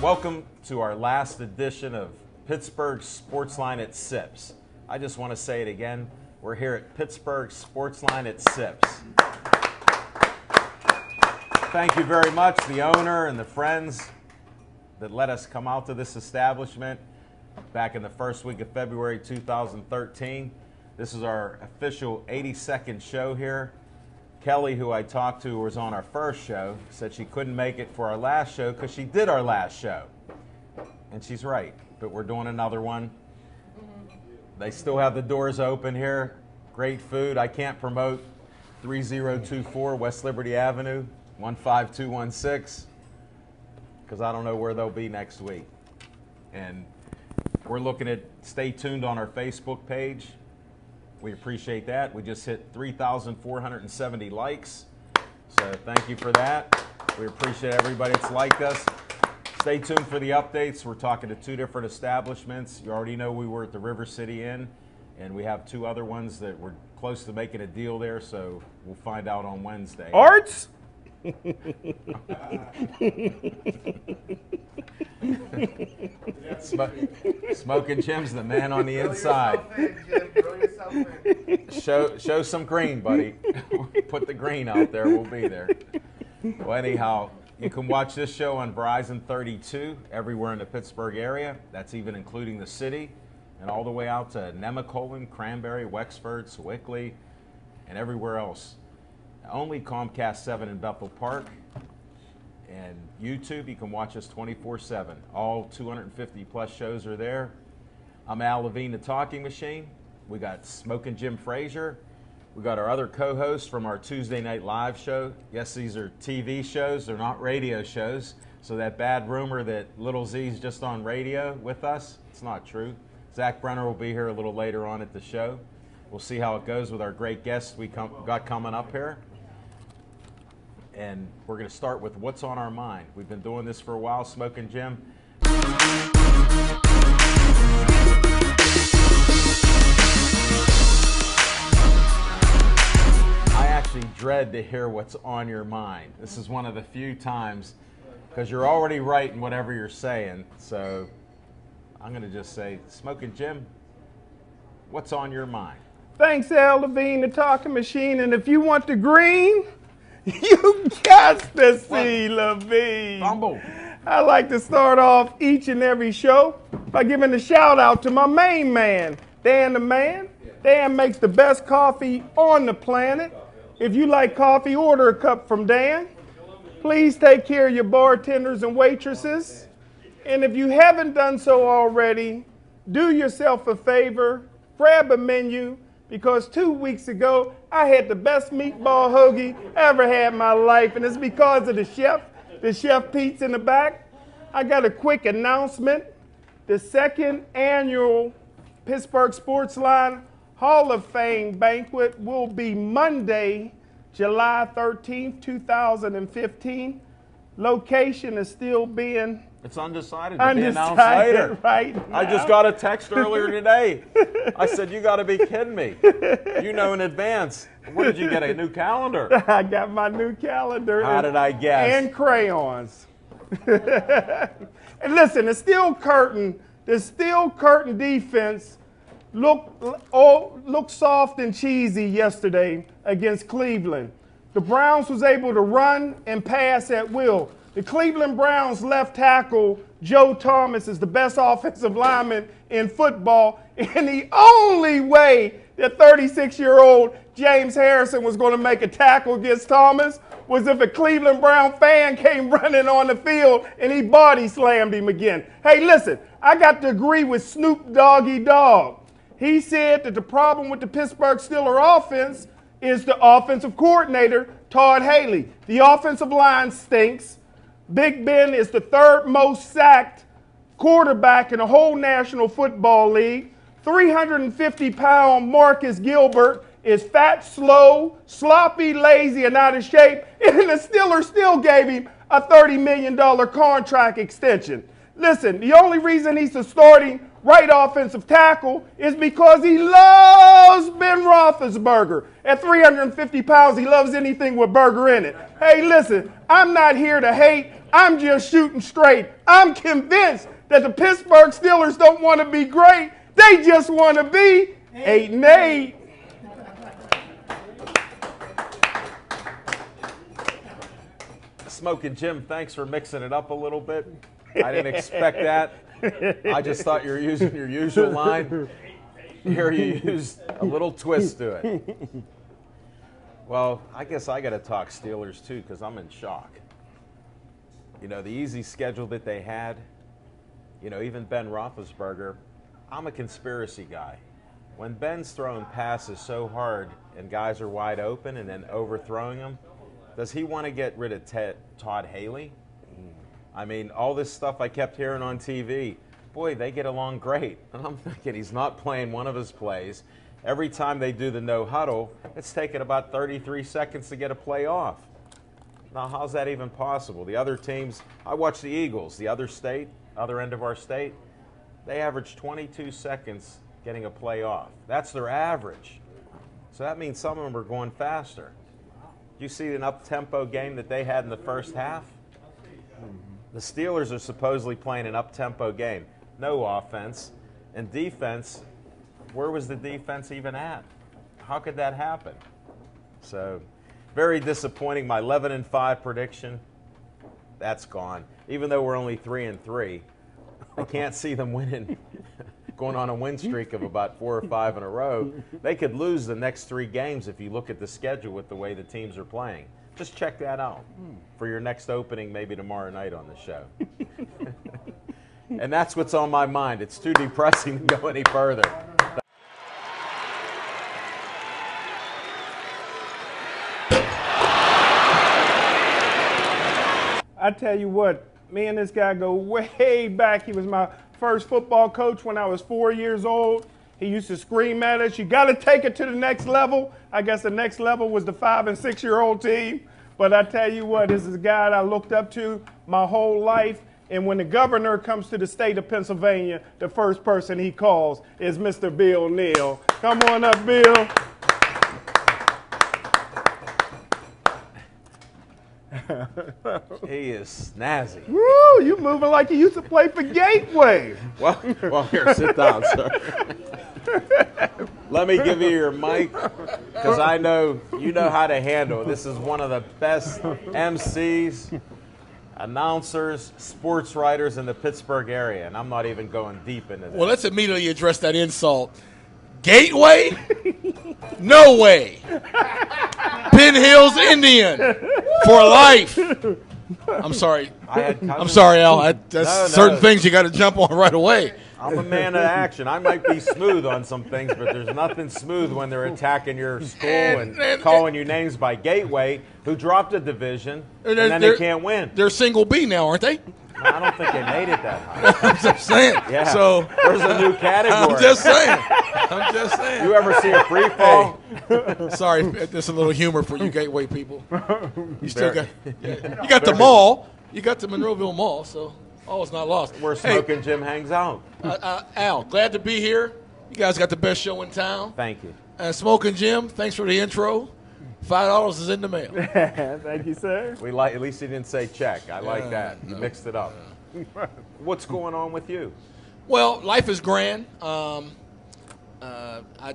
Welcome to our last edition of Pittsburgh Sportsline at Sips. I just want to say it again. We're here at Pittsburgh Sportsline at Sips. Thank you very much, the owner and the friends that let us come out to this establishment back in the first week of February 2013. This is our official 82nd show here. Kelly, who I talked to, who was on our first show, said she couldn't make it for our last show because she did our last show. And she's right, but we're doing another one. They still have the doors open here. Great food. I can't promote 3024 West Liberty Avenue, 15216, because I don't know where they'll be next week. And we're looking at, stay tuned on our Facebook page. We appreciate that. We just hit 3,470 likes. So thank you for that. We appreciate everybody that's liked us. Stay tuned for the updates. We're talking to 2 different establishments. You already know we were at the River City Inn, and we have 2 other ones that we're close to making a deal there, so we'll find out on Wednesday. Arts? Smoking Jim's the man on the inside. Show some green, buddy. Put the green out there. We'll be there. Well, anyhow, you can watch this show on Verizon 32 everywhere in the Pittsburgh area. That's even including the city and all the way out to Nemacolin, Cranberry, Wexford, Sewickley, and everywhere else. Only Comcast 7 in Bethel Park. And YouTube, you can watch us 24/7. All 250 plus shows are there. I'm Al Levine, the Talking Machine. We got Smoking Jim Frazier. We got our other co-hosts from our Tuesday Night Live show. Yes, these are TV shows. They're not radio shows. So that bad rumor that Little Z's just on radio with us, it's not true. Zach Brenner will be here a little later on at the show. We'll see how it goes with our great guests we got coming up here. And we're going to start with what's on our mind. We've been doing this for a while, Smoking Jim. I actually dread to hear what's on your mind. This is one of the few times, because you're already right in whatever you're saying. So I'm going to just say, Smoking Jim, what's on your mind? Thanks, Al Levine, the Talking Machine. And if you want the green, you got to see Levine. Fumble. I like to start off each and every show by giving a shout out to my main man, Dan the Man. Dan makes the best coffee on the planet. If you like coffee, order a cup from Dan. Please take care of your bartenders and waitresses. And if you haven't done so already, do yourself a favor, grab a menu, because 2 weeks ago, I had the best meatball hoagie I ever had in my life, and it's because of the Chef Pete's in the back. I got a quick announcement. The 2nd annual Pittsburgh Sportsline Hall of Fame banquet will be Monday, July 13th, 2015. Location is still being It's undecided to be announced later. Right now. I just got a text earlier today. I said, you got to be kidding me. You know in advance. Where did you get a new calendar? I got my new calendar. How did I guess? And crayons. And listen, the Steel Curtain defense looked soft and cheesy yesterday against Cleveland. The Browns was able to run and pass at will. The Cleveland Browns left tackle, Joe Thomas, is the best offensive lineman in football. And the only way that 36-year-old James Harrison was going to make a tackle against Thomas was if a Cleveland Brown fan came running on the field and he body slammed him again. Hey, listen, I got to agree with Snoop Doggy Dogg. He said that the problem with the Pittsburgh Steelers offense is the offensive coordinator, Todd Haley. The offensive line stinks. Big Ben is the 3rd most sacked quarterback in the whole National Football League. 350-pound Marcus Gilbert is fat, slow, sloppy, lazy, and out of shape. And the Steelers still gave him a $30 million contract extension. Listen, the only reason he's the starting right offensive tackle is because he loves Ben Roethlisberger. At 350 pounds, he loves anything with burger in it. Hey, listen, I'm not here to hate. I'm just shooting straight. I'm convinced that the Pittsburgh Steelers don't want to be great. They just want to be 8-8. Smoking Jim, thanks for mixing it up a little bit. I didn't expect that. I just thought you were using your usual line. Here you used a little twist to it. Well, I guess I got to talk Steelers too because I'm in shock. You know, the easy schedule that they had, you know, even Ben Roethlisberger, I'm a conspiracy guy. When Ben's throwing passes so hard and guys are wide open and then overthrowing them, does he want to get rid of Todd Haley? I mean, all this stuff I kept hearing on TV, boy, they get along great. And I'm thinking he's not playing one of his plays. Every time they do the no huddle, it's taking about 33 seconds to get a play off. Now, how's that even possible? The other teams, I watch the Eagles, the other end of our state, they average 22 seconds getting a play off. That's their average. So that means some of them are going faster. You see an up-tempo game that they had in the first half? The Steelers are supposedly playing an up-tempo game. No offense. And defense, where was the defense even at? How could that happen? So, very disappointing. My 11-5 prediction, that's gone. Even though we're only 3-3, I can't see them winning. Going on a win streak of about 4 or 5 in a row. They could lose the next 3 games if you look at the schedule with the way the teams are playing. Just check that out for your next opening maybe tomorrow night on the show. And that's what's on my mind. It's too depressing to go any further. I tell you what, me and this guy go way back. He was my first football coach when I was 4 years old. He used to scream at us, you got to take it to the next level. I guess the next level was the 5- and 6-year-old team. But I tell you what, this is a guy I looked up to my whole life. And when the governor comes to the state of Pennsylvania, the first person he calls is Mr. Bill Neal. Come on up, Bill. He is snazzy. Woo, you moving like you used to play for Gateway. Well, here, sit down, sir. Let me give you your mic, because I know you know how to handle it. This is one of the best MCs, announcers, sports writers in the Pittsburgh area, and I'm not even going deep into that. Well, let's immediately address that insult. Gateway? No way. Penn Hills Indian for life. I'm sorry. I'm sorry, Al. Certain things you got to jump on right away. I'm a man of action. I might be smooth on some things, but there's nothing smooth when they're attacking your school and calling you names by Gateway, who dropped a division, and then they can't win. They're single B now, aren't they? I don't think they made it that high. I'm just saying. Yeah. So there's a new category. I'm just saying. You ever see a free fall? Hey, sorry, there's a little humor for you Gateway people. You still got you got the mall. You got the Monroeville Mall, so all is not lost. Where Smoking Jim hangs out. Al, glad to be here. You guys got the best show in town. Thank you. Smoking Jim, thanks for the intro. $5 is in the mail. Thank you, sir. At least he didn't say check. I like that. You mixed it up. What's going on with you? Well, life is grand. I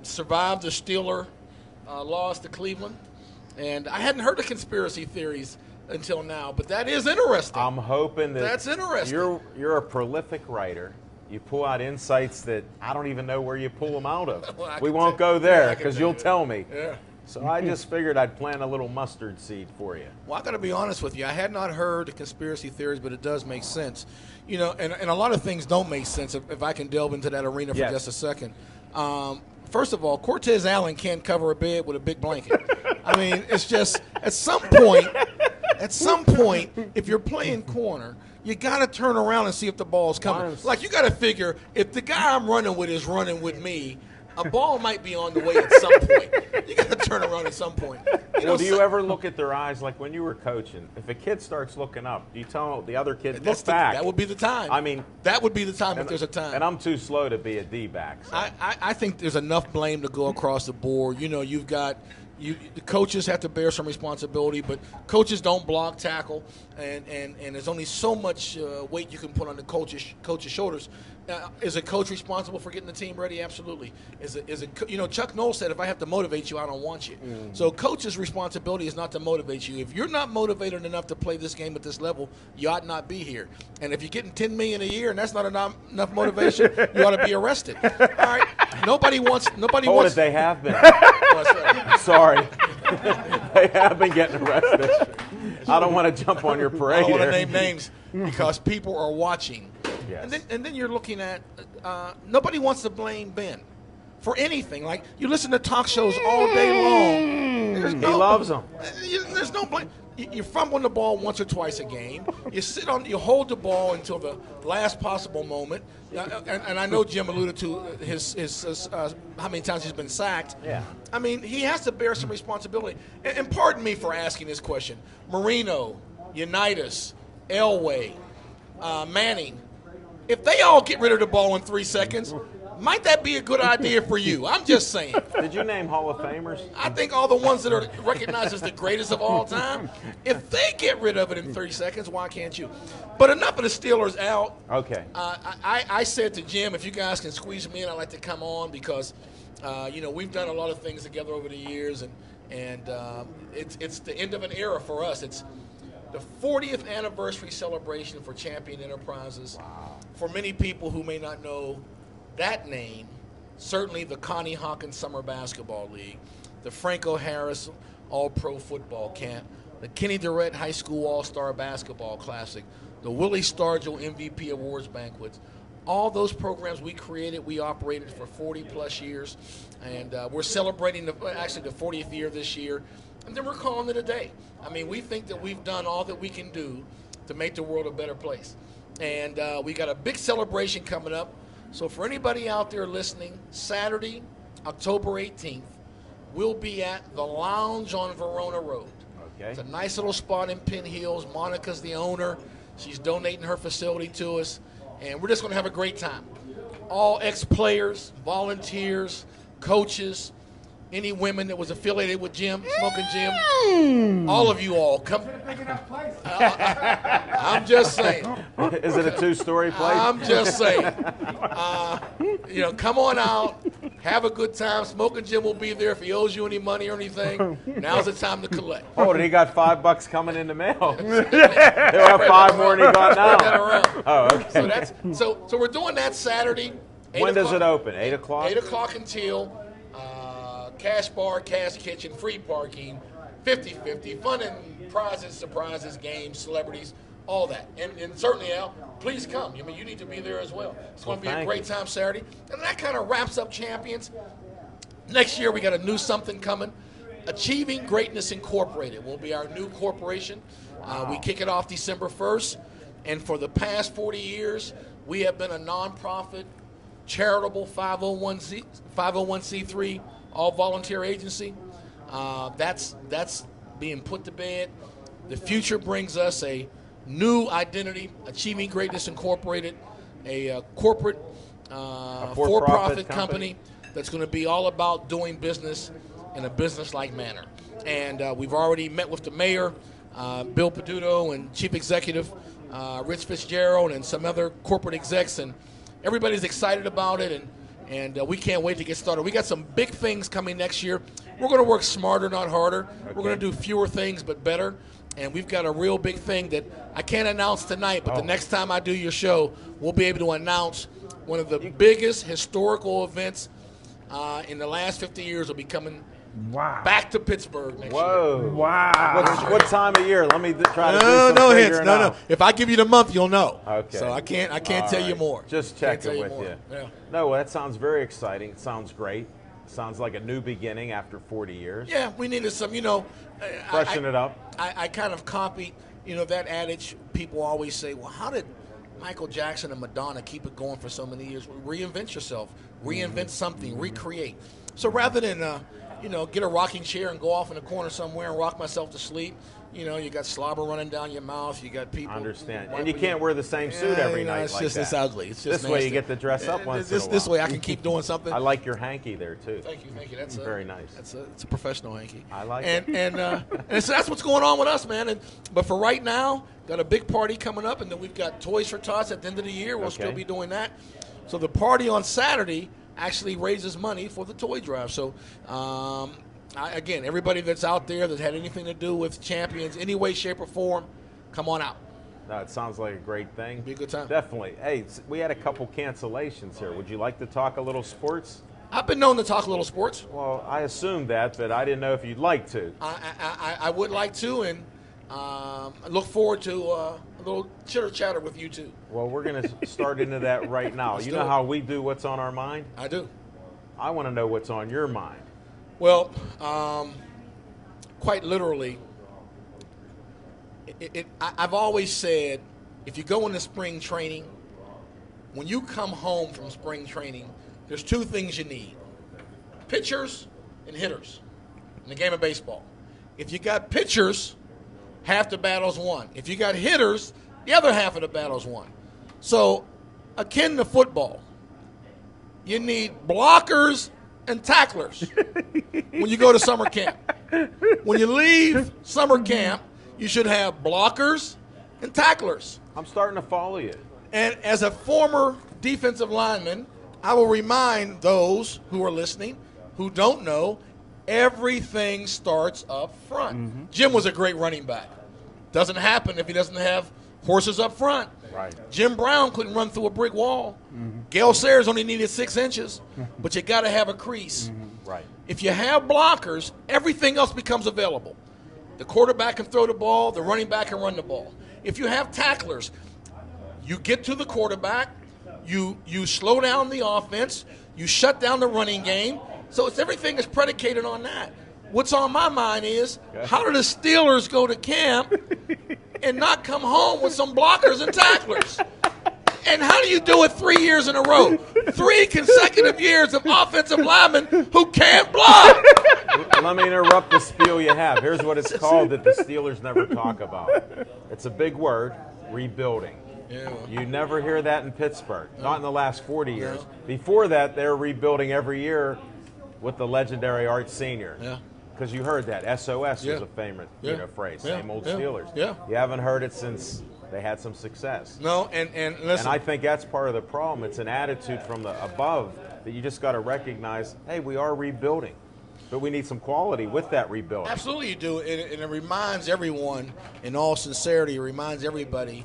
survived the Steeler loss to Cleveland, and I hadn't heard of conspiracy theories until now, but that is interesting. I'm hoping that's interesting. You're a prolific writer. You pull out insights that I don't even know where you pull them out of. Well, we won't go there because you'll you. tell me. Yeah. So I just figured I'd plant a little mustard seed for you. Well, I got to be honest with you. I had not heard the conspiracy theories, but it does make sense. You know, and a lot of things don't make sense if I can delve into that arena for just a second. First of all, Cortez Allen can't cover a bed with a big blanket. I mean, it's just at some point, if you're playing corner, you got to turn around and see if the ball's coming. Like, you got to figure, if the guy I'm running with is running with me, a ball might be on the way at some point. You got to turn around at some point. Do you ever look at their eyes like when you were coaching? If a kid starts looking up, do you tell the other kid, look back? That would be the time. I mean, that would be the time if there's a time. And I'm too slow to be a D-back. So. I think there's enough blame to go across the board. You've got the coaches have to bear some responsibility, but coaches don't block tackle, and there's only so much weight you can put on the coach's shoulders. Is a coach responsible for getting the team ready? Absolutely. Chuck Noll said, if I have to motivate you, I don't want you. So coach's responsibility is not to motivate you. If you're not motivated enough to play this game at this level, you ought not be here. And if you're getting $10 million a year and that's not enough motivation, you ought to be arrested. All right. Nobody wants. They have been. Sorry. They have been getting arrested. I don't want to jump on your parade. I don't want to name names because people are watching. Yes. And then you're looking at nobody wants to blame Ben for anything. Like, you listen to talk shows all day long. He loves them. There's no blame. You're fumbling the ball once or twice a game. You hold the ball until the last possible moment. And I know Jim alluded to his how many times he's been sacked. Yeah. I mean, he has to bear some responsibility. And pardon me for asking this question. Marino, Unitas, Elway, Manning, if they all get rid of the ball in 3 seconds, might that be a good idea for you? I'm just saying. Did you name Hall of Famers? I think all the ones that are recognized as the greatest of all time, if they get rid of it in 30 seconds, why can't you? But enough of the Steelers out. Okay. I said to Jim, if you guys can squeeze me in, I'd like to come on because, we've done a lot of things together over the years, and it's the end of an era for us. It's the 40th anniversary celebration for Champion Enterprises. Wow. For many people who may not know that name, certainly the Connie Hawkins Summer Basketball League, the Franco Harris All-Pro Football Camp, the Kenny Durrett High School All-Star Basketball Classic, the Willie Stargell MVP Awards Banquets. All those programs we created, we operated for 40-plus years, and we're celebrating the 40th year this year, and then we're calling it a day. I mean, we think that we've done all that we can do to make the world a better place. And we got a big celebration coming up. So for anybody out there listening, Saturday, October 18th, we'll be at the Lounge on Verona Road. Okay. It's a nice little spot in Penn Hills. Monica's the owner. She's donating her facility to us. And we're just going to have a great time. All ex-players, volunteers, coaches, any women that was affiliated with Jim, Smoking Jim, all of you all come. I'm just saying. Is it a two-story place? I'm just saying. Come on out, have a good time. Smoking Jim will be there if he owes you any money or anything. Now's the time to collect. Oh, and he got $5 coming in the mail. He'll have 5 more than he got now. Oh, okay. So we're doing that Saturday. When does it open? 8 o'clock? 8 o'clock until. Cash bar, cash kitchen, free parking, 50-50, fun and prizes, surprises, games, celebrities, all that. And certainly, Al, please come. I mean, you need to be there as well. It's going to be a great time Saturday. And that kind of wraps up Champions. Next year, we got a new something coming. Achieving Greatness Incorporated will be our new corporation. We kick it off December 1st. And for the past 40 years, we have been a nonprofit, charitable 501c3 all-volunteer agency. That's being put to bed. The future brings us a new identity, Achieving Greatness Incorporated, a corporate for-profit company that's going to be all about doing business in a business-like manner. And we've already met with the mayor, Bill Peduto, and Chief Executive Rich Fitzgerald, and some other corporate execs, and everybody's excited about it, and we can't wait to get started. We got some big things coming next year. We're going to work smarter, not harder. Okay. We're going to do fewer things, but better. And we've got a real big thing that I can't announce tonight, but the next time I do your show, we'll be able to announce one of the biggest historical events in the last 50 years will be coming back to Pittsburgh next year. Wow. What time of year? Let me try to do some hints. No. If I give you the month, you'll know. Okay. So I can't tell you more. Just checking with you. Yeah. No, that sounds very exciting. It sounds great. Sounds like a new beginning after 40 years. Yeah, we needed some, freshen it up. I kind of copied, that adage. People always say, well, how did Michael Jackson and Madonna keep it going for so many years. Reinvent yourself. Reinvent something. Recreate. So rather than, get a rocking chair and go off in a corner somewhere and rock myself to sleep, you got slobber running down your mouth. You got people. I understand. And you can't wear the same suit every night it's like just, that. It's ugly. It's just this way you get to dress up once in a while. This way I can keep doing something. I like your hanky there, too. Thank you. That's very nice. It's a professional hanky. I like it. And so that's what's going on with us, man. But for right now, got a big party coming up, and then we've got Toys for Tots at the end of the year. We'll still be doing that. So the party on Saturday actually raises money for the toy drive. So, again, everybody that's out there that had anything to do with Champions, any way, shape, or form, come on out. No, it sounds like a great thing. Be a good time. Definitely. Hey, we had a couple cancellations here. Would you like to talk a little sports? I've been known to talk a little sports. Well, I assumed that, but I didn't know if you'd like to. I would like to, and I look forward to a little chitter-chatter with you, too. Well, we're going to start into that right now. You know how we do what's on our mind? I do. I want to know what's on your mind. Well, quite literally, I've always said, if you go into spring training, when you come home from spring training, there's two things you need: pitchers and hitters in the game of baseball. If you got pitchers, half the battle's won. If you got hitters, the other half of the battle's won. So, akin to football, you need blockers and tacklers when you go to summer camp. When you leave summer camp, you should have blockers and tacklers. I'm starting to follow you. And as a former defensive lineman, I will remind those who are listening who don't know, everything starts up front. Mm-hmm. Jim was a great running back. Doesn't happen if he doesn't have horses up front. Right. Jim Brown couldn't run through a brick wall. Mm-hmm. Gale Sayers only needed 6 inches, but you got to have a crease. Mm-hmm. Right. If you have blockers, everything else becomes available. The quarterback can throw the ball, the running back can run the ball. If you have tacklers, you get to the quarterback, you slow down the offense, you shut down the running game. So everything is predicated on that. What's on my mind is, how do the Steelers go to camp and not come home with some blockers and tacklers? And how do you do it 3 years in a row? 3 consecutive years of offensive linemen who can't block. Let me interrupt the spiel you have. Here's what it's called that the Steelers never talk about. It's a big word, rebuilding. Yeah. You never hear that in Pittsburgh, not in the last 40 years. No. Before that, they were rebuilding every year with the legendary Art Senior. Yeah. Because you heard that. SOS was a famous phrase. Same old Steelers. Yeah. You haven't heard it since they had some success. No, and listen. And I think that's part of the problem. It's an attitude from the above that you just got to recognize, hey, we are rebuilding. But we need some quality with that rebuilding. Absolutely you do. And it reminds everyone, in all sincerity, it reminds everybody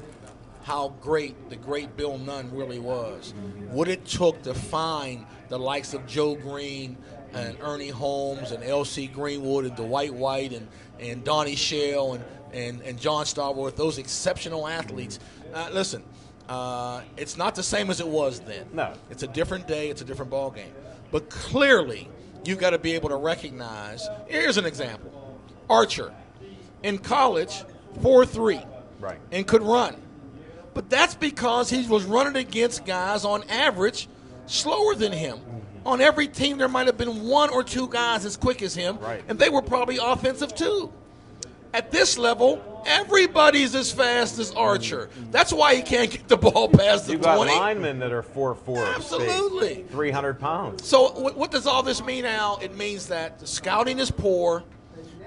how great the great Bill Nunn really was. What it took to find the likes of Joe Green and Ernie Holmes and L.C. Greenwood and Dwight White and Donnie Shell and John Starworth, those exceptional athletes. Listen, it's not the same as it was then. No. It's a different day. It's a different ball game. But clearly, you've got to be able to recognize. Here's an example. Archer, in college, 4'3", right, and could run. But that's because he was running against guys on average slower than him. On every team, there might have been 1 or 2 guys as quick as him, right, and they were probably offensive too. At this level, everybody's as fast as Archer. That's why he can't get the ball past the 20. You've got linemen that are 4'4", absolutely, 300 pounds. So what does all this mean, Al? It means that the scouting is poor.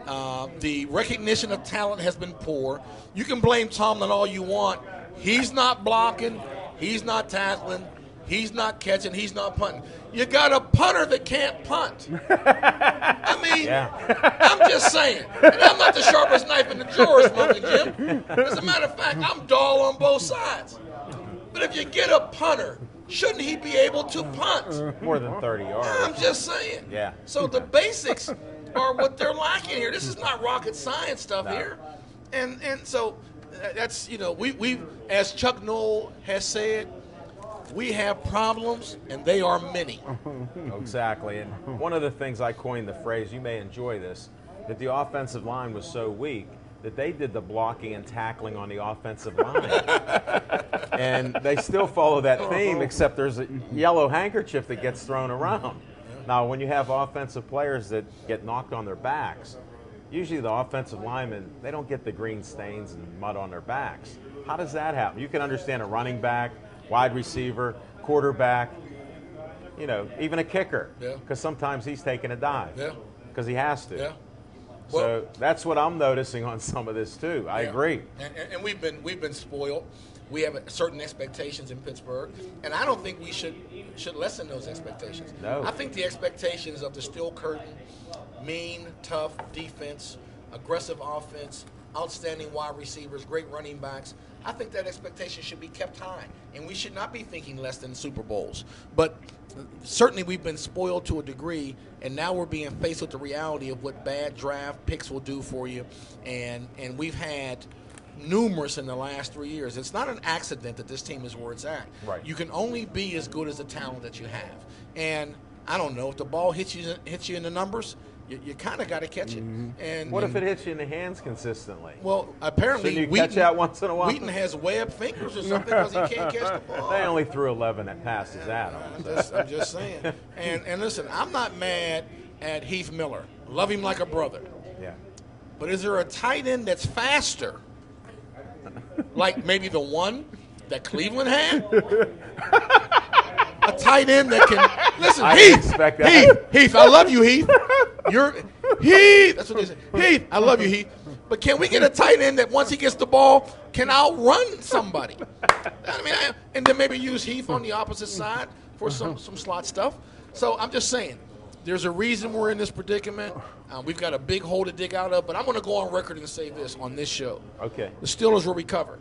The recognition of talent has been poor. You can blame Tomlin all you want. He's not blocking. He's not tackling. He's not catching. He's not punting. You got a punter that can't punt. I mean, I'm just saying. And I'm not the sharpest knife in the drawer, Smoking Jim. As a matter of fact, I'm dull on both sides. But if you get a punter, shouldn't he be able to punt? More than 30 yards. I'm just saying. Yeah. So the basics are what they're lacking here. This is not rocket science stuff here. And so that's, we as Chuck Noll has said, we have problems, and they are many. Exactly. And one of the things I coined the phrase, you may enjoy this, that the offensive line was so weak that they did the blocking and tackling on the offensive line. And they still follow that theme, except there's a yellow handkerchief that gets thrown around. Now, when you have offensive players that get knocked on their backs, usually the offensive linemen, they don't get the green stains and mud on their backs. How does that happen? You can understand a running back, wide receiver, quarterback, you know, even a kicker, because sometimes he's taking a dive because he has to. So that's what I'm noticing on some of this too. I agree. And we've been spoiled. We have certain expectations in Pittsburgh, and I don't think we should lessen those expectations. No. I think the expectations of the steel curtain, mean, tough defense, aggressive offense, outstanding wide receivers, great running backs, I think that expectation should be kept high, and we should not be thinking less than Super Bowls. But certainly we've been spoiled to a degree, and now we're being faced with the reality of what bad draft picks will do for you, and we've had numerous in the last 3 years. It's not an accident that this team is where it's at. Right. You can only be as good as the talent that you have. And I don't know, if the ball hits you in the numbers, you kind of got to catch it. And what if it hits you in the hands consistently? Well, apparently Shouldn't you catch that once in a while? Wheaton has webbed fingers or something because he can't catch the ball. They only threw 11 at passes at him. I'm just saying. And listen, I'm not mad at Heath Miller. Love him like a brother. Yeah. But is there a tight end that's faster? Like maybe the one that Cleveland had? A tight end that can listen. I Heath, expect that. Heath, I love you, Heath. You're Heath. That's what they say. Heath, I love you, Heath. But can we get a tight end that once he gets the ball can outrun somebody? I mean, and then maybe use Heath on the opposite side for some slot stuff. So I'm just saying, there's a reason we're in this predicament. We've got a big hole to dig out of. But I'm going to go on record and say this on this show. Okay. The Steelers will recover.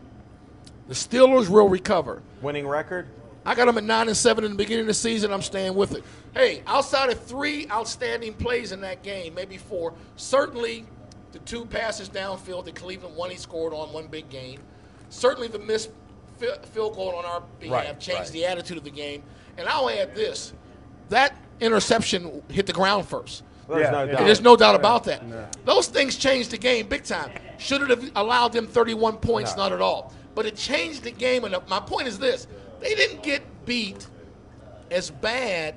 The Steelers will recover. Winning record? I got them at 9-7 in the beginning of the season. I'm staying with it. Hey, outside of 3 outstanding plays in that game, maybe 4, certainly the 2 passes downfield that Cleveland, one he scored on, one big game. Certainly the missed field goal on our behalf changed the attitude of the game. And I'll add this. That interception hit the ground first. Well, there's no doubt about that. No. Those things changed the game big time. Should it have allowed them 31 points? No. Not at all. But it changed the game. And my point is this. They didn't get beat as bad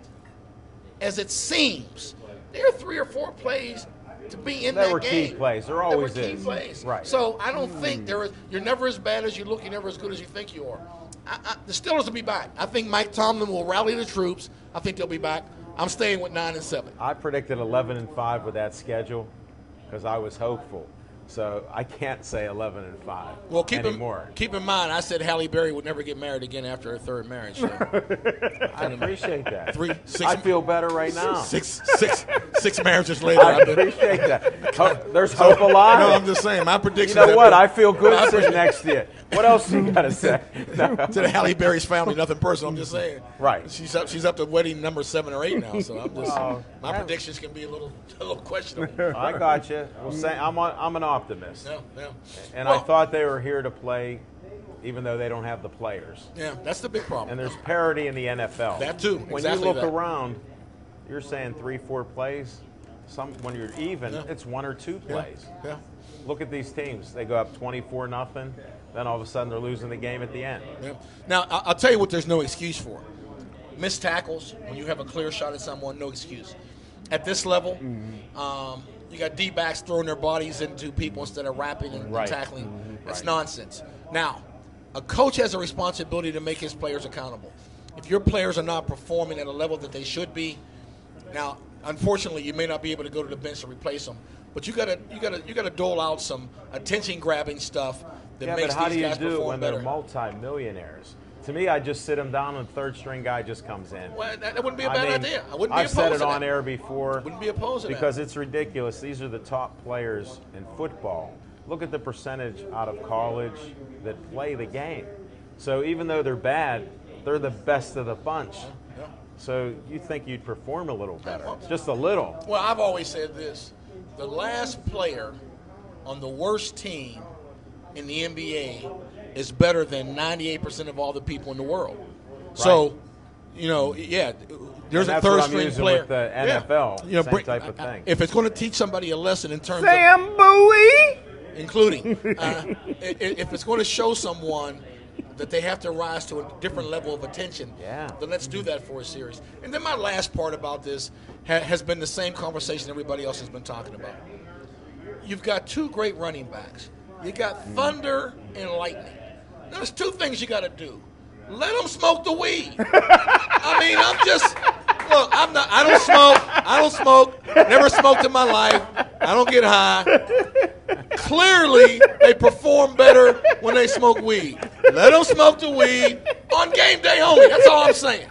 as it seems. There are 3 or 4 plays to be in that game. There were key plays. There always there were key plays. Right. So I don't think you're never as bad as you look. You're never as good as you think you are. The Steelers will be back. I think Mike Tomlin will rally the troops. I think they'll be back. I'm staying with 9-7. I predicted 11-5 with that schedule because I was hopeful. So I can't say 11-5 well, anymore. Keep in mind, I said Halle Berry would never get married again after her 3rd marriage. So. I appreciate that. 3, 6, I feel better right now. 6 marriages later. I appreciate that. There's hope alive. No, I'm just saying. My prediction. You know what? I feel good sitting next to you. What else you got to say? No. To the Halle Berry's family, nothing personal. I'm just saying. Right. She's up to wedding number 7 or 8 now. So I'm just my predictions can be a little questionable. I got you. I'm an optimist. Yeah. And I thought they were here to play, even though they don't have the players. Yeah, that's the big problem. And there's parity in the NFL. That too. When you look around, you're saying 3-4 plays. When you're even, it's 1 or 2 plays. Yeah. Look at these teams. They go up 24-0. Then all of a sudden they're losing the game at the end. Yeah. Now, I'll tell you what there's no excuse for. Missed tackles, when you have a clear shot at someone, no excuse. At this level, you got D-backs throwing their bodies into people instead of wrapping and tackling. It's nonsense. Now, a coach has a responsibility to make his players accountable. If your players are not performing at a level that they should be, now, unfortunately, you may not be able to go to the bench to replace them, but you got to dole out some attention-grabbing stuff that makes these guys perform better. But how do you do it when they're multi-millionaires? To me, I just sit them down and the 3rd-string guy just comes in. Well, that wouldn't be a bad idea. I wouldn't be I've opposed to that. said it on air before. Wouldn't be opposed to that. Because it's ridiculous. These are the top players in football. Look at the percentage out of college that play the game. So even though they're bad, they're the best of the bunch. Yeah. So you think you'd perform a little better, just a little. Well, I've always said this. The last player on the worst team in the NBA is better than 98% of all the people in the world. Right. So, there's a 3rd-string player. With the NFL, same type of thing. If it's going to teach somebody a lesson in terms of Bowie, including, if it's going to show someone that they have to rise to a different level of attention, then let's do that for a series. And then my last part about this has been the same conversation everybody else has been talking about. You've got two great running backs. You got Thunder and Lightning. Now, there's two things you got to do. Let them smoke the weed. I mean, I don't smoke. Never smoked in my life. I don't get high. Clearly, they perform better when they smoke weed. Let them smoke the weed on game day only. That's all I'm saying.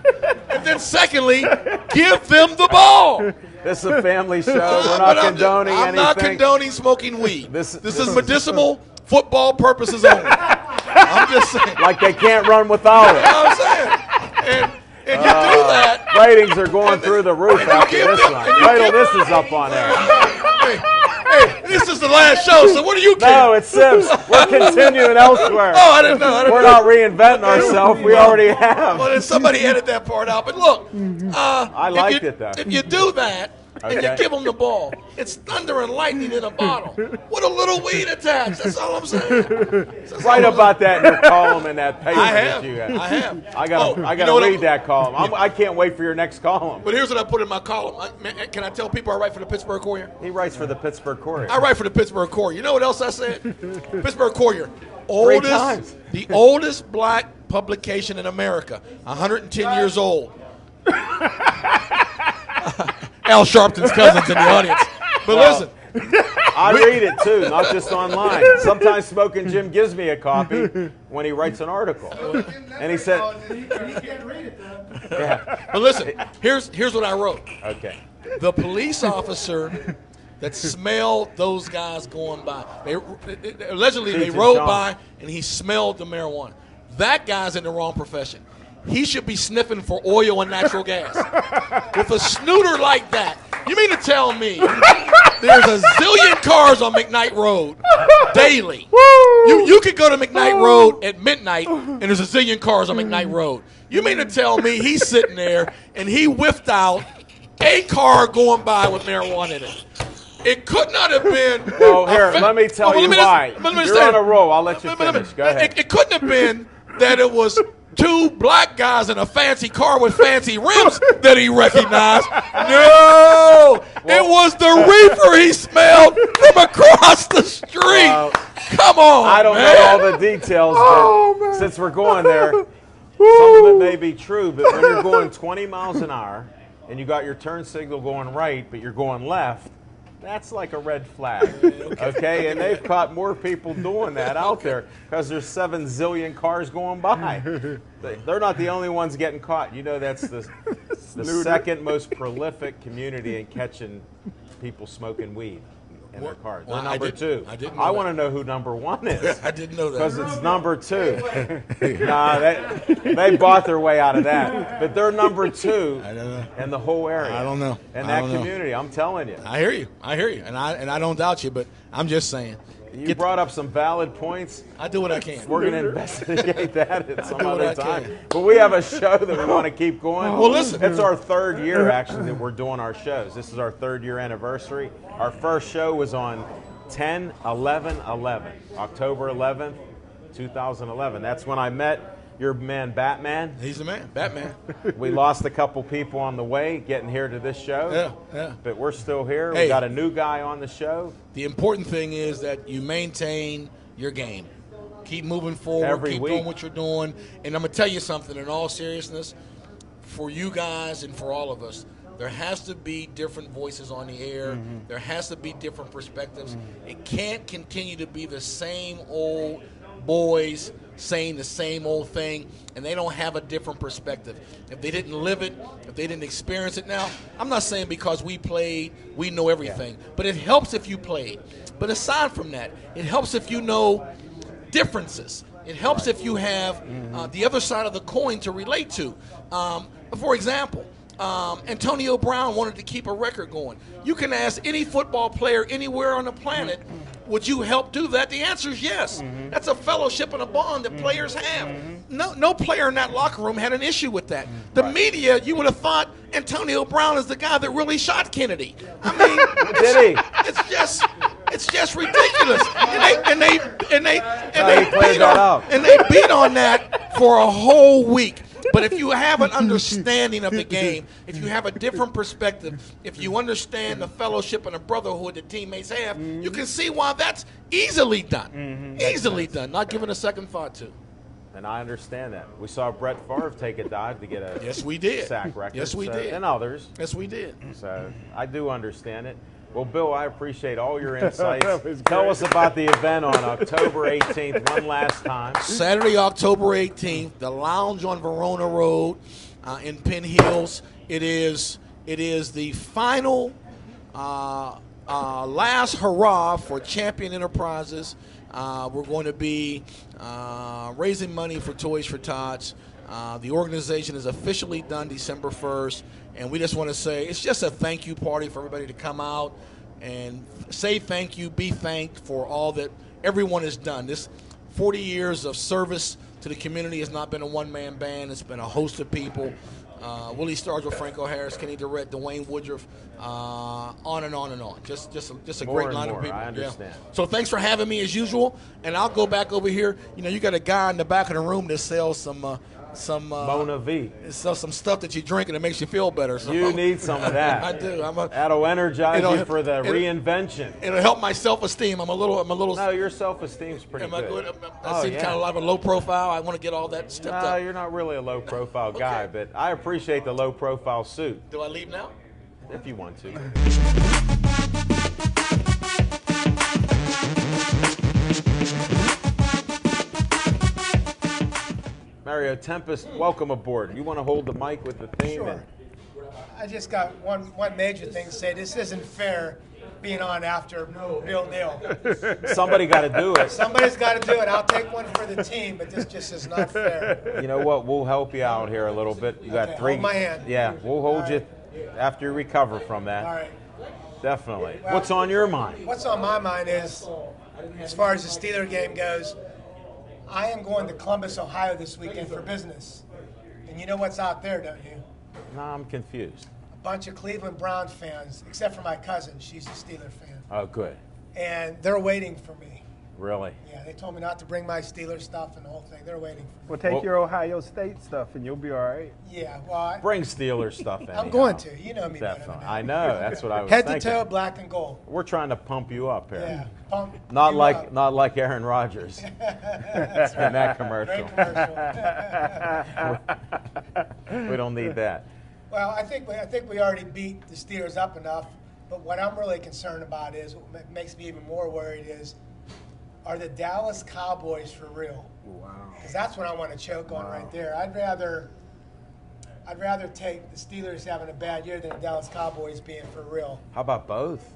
And then secondly, give them the ball. This is a family show. We're not condoning anything. I'm not condoning smoking weed. This is medicinal football purposes only. I'm just saying. Like they can't run without it. You know what I'm saying? And you do that. Ratings are going through the roof after this one. Wait till this is up on air. Hey, this is the last show, so what do you care? No, it's Sims. We're continuing elsewhere. Oh, I didn't know. We're not reinventing ourselves. We already have. Well, then somebody edit that part out. But look, I liked it, though. If you do that, and you give them the ball, it's thunder and lightning in a bottle with a little weed attached. That's all I'm saying. Write about that in your column in that paper. I have. That you have. I have. I gotta read that column. I can't wait for your next column. But here's what I put in my column. Can I tell people I write for the Pittsburgh Courier? He writes for the Pittsburgh Courier. I write for the Pittsburgh Courier. You know what else I said? Pittsburgh Courier. The oldest black publication in America. 110 years old. Al Sharpton's cousin's in the audience. But listen. I read it too, not just online. Sometimes Smoking Jim gives me a copy when he writes an article. And he said, He can't read it, though. yeah. But listen, here's what I wrote. Okay. The police officer that smelled those guys going by. Allegedly, they rode by and he smelled the marijuana. That guy's in the wrong profession. He should be sniffing for oil and natural gas. With a snooter like that, you mean to tell me there's a zillion cars on McKnight Road daily? You could go to McKnight Road at midnight and there's a zillion cars on McKnight Road. You mean to tell me he's sitting there and he whiffed out a car going by with marijuana in it? It could not have been. Well, here, let me tell you why. You're on a roll. I'll let you finish. Go ahead. It couldn't have been that it was two black guys in a fancy car with fancy rims that he recognized. No, it was the reefer he smelled from across the street. Come on, I don't know all the details, but since we're going there, some of it may be true, but when you're going 20 miles an hour and you got your turn signal going right, but you're going left, that's like a red flag, okay? And they've caught more people doing that out there because there's 7 zillion cars going by. They're not the only ones getting caught. You know, that's the second most prolific community in catching people smoking weed in their cars. They're number 2. I want to know who number 1 is. I didn't know that. Because it's number 2. Nah, they bought their way out of that. But they're number 2 in the whole area. I don't know. In that community, I'm telling you. I hear you. And I don't doubt you, but I'm just saying. You brought up some valid points. I do what I can. We're going to investigate that at some other time. But we have a show that we want to keep going. Well, listen. It's our 3rd year, actually, that we're doing our shows. This is our 3rd year anniversary. Our first show was on 10/11/11, October 11th, 2011. That's when I met your man, Batman. He's the man, Batman. We lost a couple people on the way getting here to this show. Yeah. But we're still here. Hey, we got a new guy on the show. The important thing is that you maintain your game. Keep moving forward. Keep doing what you're doing. And I'm going to tell you something in all seriousness. For you guys and for all of us, there has to be different voices on the air. Mm-hmm. There has to be different perspectives. Mm-hmm. It can't continue to be the same old boys saying the same old thing, and they don't have a different perspective. If they didn't live it, if they didn't experience it. Now, I'm not saying because we played, we know everything, but it helps if you played. But aside from that, it helps if you know differences. It helps if you have the other side of the coin to relate to. For example, Antonio Brown wanted to keep a record going. You can ask any football player anywhere on the planet, would you help do that? The answer is yes. Mm-hmm. That's a fellowship and a bond that players have. Mm-hmm. No player in that locker room had an issue with that. The media, you would have thought Antonio Brown is the guy that really shot Kennedy. I mean, did he? It's just ridiculous. And they beat on that for a whole week. But if you have an understanding of the game, if you have a different perspective, if you understand the fellowship and the brotherhood that teammates have, you can see why that's easily done. Easily done, not given a second thought to. And I understand that. We saw Brett Favre take a dive to get a sack record. Yes, we did. And others. Yes, we did. So I do understand it. Well, Bill, I appreciate all your insights. Tell us about the event on October 18th one last time. Saturday, October 18th, the Lounge on Verona Road in Penn Hills. It is the final last hurrah for Champion Enterprises. We're going to be raising money for Toys for Tots. The organization is officially done December 1st, and we just want to say it's just a thank you party for everybody to come out and say thank you, be thanked for all that everyone has done. This 40 years of service to the community has not been a one-man band. It's been a host of people. Willie Stargell, Franco Harris, Kenny Durrett, Dwayne Woodruff, on and on and on. Just a great line of people. I understand. Yeah. So thanks for having me as usual. And I'll go back over here. You know, you got a guy in the back of the room that sells some Mona V. Sells some stuff that you drink and it makes you feel better. So you need some of that. I do. That'll energize you for the reinvention. It'll help my self-esteem. I'm a little. No, your self-esteem's pretty good. I seem kind of like a low profile. I want to get all that stepped up. No, you're not really a low profile guy, but I appreciate the low profile suit. Do I leave now? If you want to. Mario Tempest, welcome aboard. You want to hold the mic with the theme? Sure. I just got one major thing to say. This isn't fair being on after Bill Neal. Somebody got to do it. Somebody's got to do it. I'll take one for the team, but this just is not fair. You know what? We'll help you out here a little bit. You got three. Hold my hand. Yeah, we'll hold you after you recover from that. All right. Definitely. Well, what's on your mind? What's on my mind is, as far as the Steeler game goes, I am going to Columbus, Ohio this weekend for business. And you know what's out there, don't you? No, I'm confused. A bunch of Cleveland Browns fans, except for my cousin. She's a Steeler fan. Oh, good. And they're waiting for me. Really? Yeah, they told me not to bring my Steeler stuff and the whole thing. They're waiting for me. Well, take your Ohio State stuff and you'll be all right. Yeah, well, bring Steelers stuff in. I'm going to. You know me Definitely. better than I know. That's what I was Head thinking. to toe, black and gold. We're trying to pump you up here. Yeah, pump not you like up. Not like Aaron Rodgers in that commercial. Great commercial. We don't need that. Well, I think we already beat the Steelers up enough. But what I'm really concerned about is what makes me even more worried is, are the Dallas Cowboys for real? Wow. Because that's what I want to choke on right there. I'd rather take the Steelers having a bad year than the Dallas Cowboys being for real. How about both?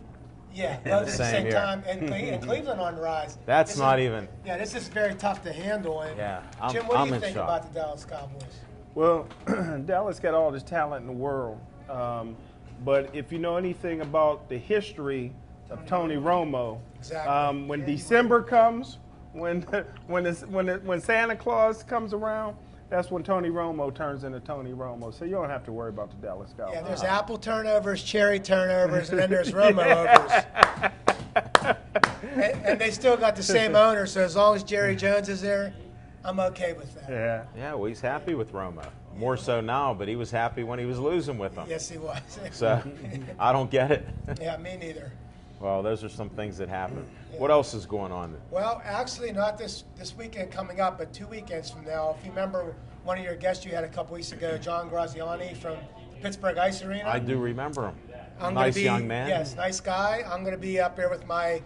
Yeah, both at the same here. time. And Cleveland on the rise. That's not even. Yeah, this is very tough to handle. And Yeah, Jim, what do you in think shock. about the Dallas Cowboys? Well, Dallas got all this talent in the world. But if you know anything about the history of Tony Romo, Exactly. when December comes, when Santa Claus comes around, that's when Tony Romo turns into Tony Romo. So you don't have to worry about the Dallas Cowboys. Yeah, there's apple turnovers, cherry turnovers, and then there's Romo overs. And they still got the same owner, so as long as Jerry Jones is there, I'm okay with that. Yeah. Yeah, well, he's happy with Romo. More so now, but he was happy when he was losing with them. Yes, he was. So I don't get it. Yeah, me neither. Well, those are some things that happen. What else is going on? Well, actually, not this weekend coming up, but 2 weekends from now. If you remember one of your guests you had a couple weeks ago, John Graziani from Pittsburgh Ice Arena. I do remember him. I'm Nice gonna be, young man. Yes, nice guy. I'm going to be up there with my